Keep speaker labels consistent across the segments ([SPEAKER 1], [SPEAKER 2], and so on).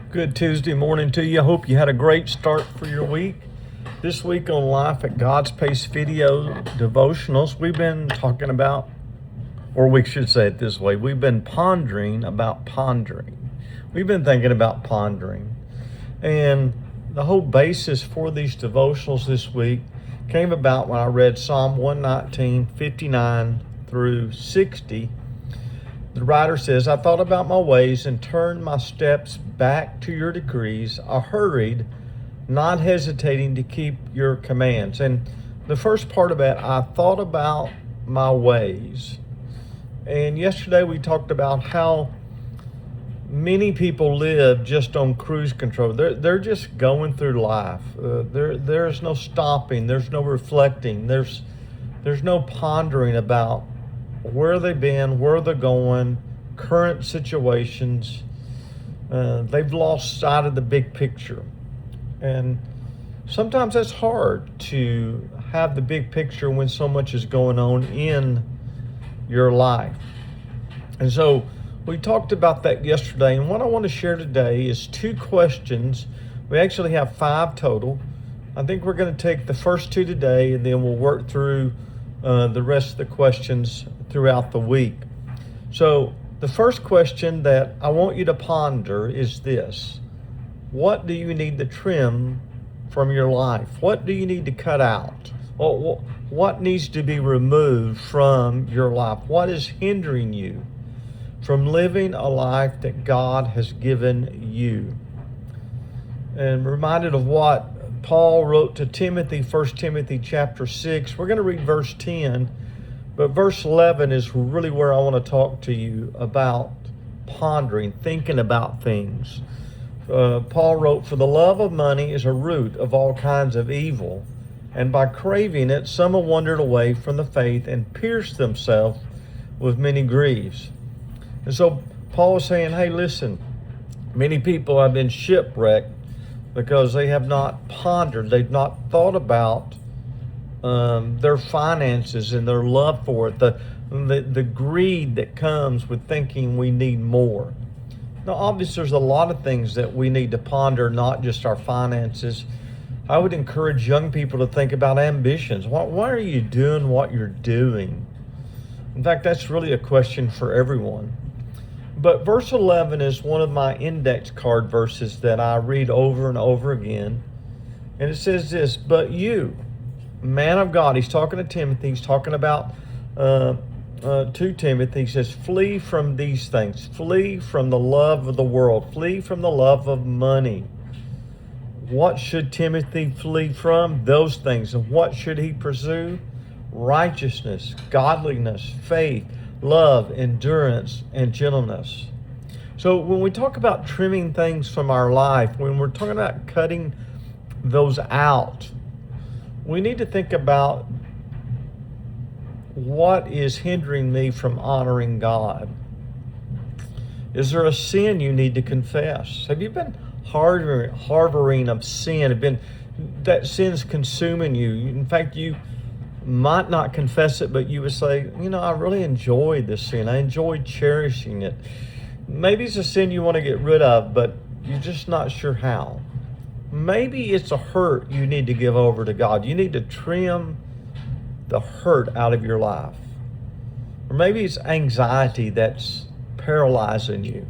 [SPEAKER 1] Good Tuesday morning to you. I hope you had a great start for your week. This week on Life at God's Pace video devotionals, we've been talking about, or we should say it this way, we've been pondering about pondering. We've been thinking about pondering. And the whole basis for these devotionals this week came about when I read Psalm 119, 59 through 60. The writer says, I thought about my ways and turned my steps back to your decrees. I hurried, not hesitating to keep your commands. And the first part of that, I thought about my ways. And yesterday we talked about how many people live just on cruise control. They're just going through life. There's no stopping. There's no reflecting. There's no pondering about where they've been, where they're going, current situations. They've lost sight of the big picture. And sometimes that's hard to have the big picture when so much is going on in your life. And so we talked about that yesterday. And what I want to share today is two questions. We actually have 5 total. I think we're going to take the first 2 today, and then we'll work through the rest of the questions throughout the week. So the first question that I want you to ponder is this: what do you need to trim from your life? What do you need to cut out? What needs to be removed from your life? What is hindering you from living a life that God has given you? And reminded of what Paul wrote to Timothy, 1 Timothy chapter 6. We're going to read verse 10. But verse 11 is really where I want to talk to you about pondering, thinking about things. Paul wrote, for the love of money is a root of all kinds of evil, and by craving it, some have wandered away from the faith and pierced themselves with many griefs. And so Paul is saying, hey, listen, many people have been shipwrecked because they have not pondered, they've not thought about their finances and their love for it, the greed that comes with thinking we need more. Now, obviously, there's a lot of things that we need to ponder, not just our finances. I would encourage young people to think about ambitions. Why are you doing what you're doing? In fact, that's really a question for everyone. But verse 11 is one of my index card verses that I read over and over again. And it says this, but you, man of God, he's talking to Timothy, he's talking about to Timothy, he says, flee from these things, flee from the love of the world, flee from the love of money. What should Timothy flee from? Those things. And what should he pursue? Righteousness, godliness, faith, love, endurance, and gentleness. So when we talk about trimming things from our life, when we're talking about cutting those out, we need to think about what is hindering me from honoring God. Is there a sin you need to confess? Have you been harboring of sin? That sin's consuming you? In fact, you might not confess it, but you would say, I really enjoy this sin. I enjoy cherishing it. Maybe it's a sin you want to get rid of, but you're just not sure how. Maybe it's a hurt you need to give over to God. You need to trim the hurt out of your life. Or maybe it's anxiety that's paralyzing you.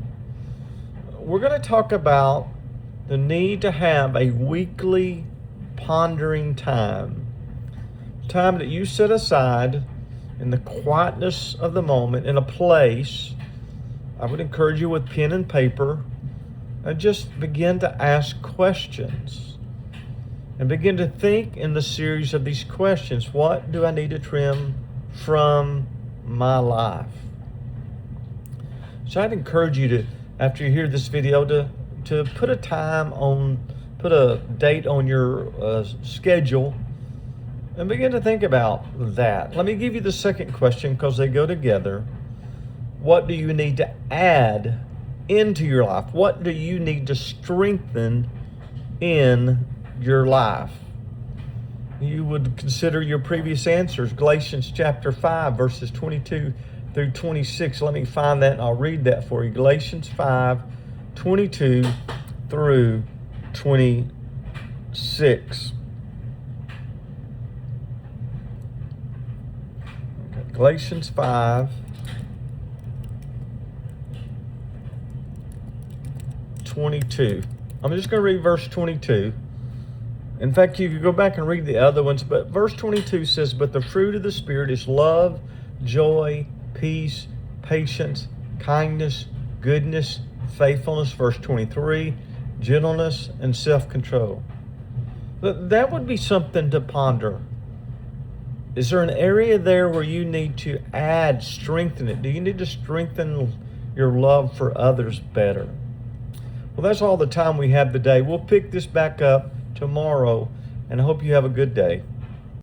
[SPEAKER 1] We're going to talk about the need to have a weekly pondering time that you set aside in the quietness of the moment, in a place. I would encourage you with pen and paper, and just begin to ask questions and begin to think in the series of these questions. What do I need to trim from my life? So I'd encourage you to, after you hear this video, to put a date on your schedule and begin to think about that. Let me give you the second question because they go together. What do you need to add into your life? What do you need to strengthen in your life? You would consider your previous answers. Galatians chapter 5, verses 22 through 26. Let me find that and I'll read that for you. Galatians 5, 22 through 26. Okay, Galatians 5, 22. I'm just going to read verse 22. In fact, you could go back and read the other ones, but verse 22 says, "But the fruit of the Spirit is love, joy, peace, patience, kindness, goodness, faithfulness." Verse 23, "gentleness and self-control." That would be something to ponder. Is there an area there where you need to strengthen it? Do you need to strengthen your love for others better? Well, that's all the time we have today. We'll pick this back up tomorrow, and I hope you have a good day.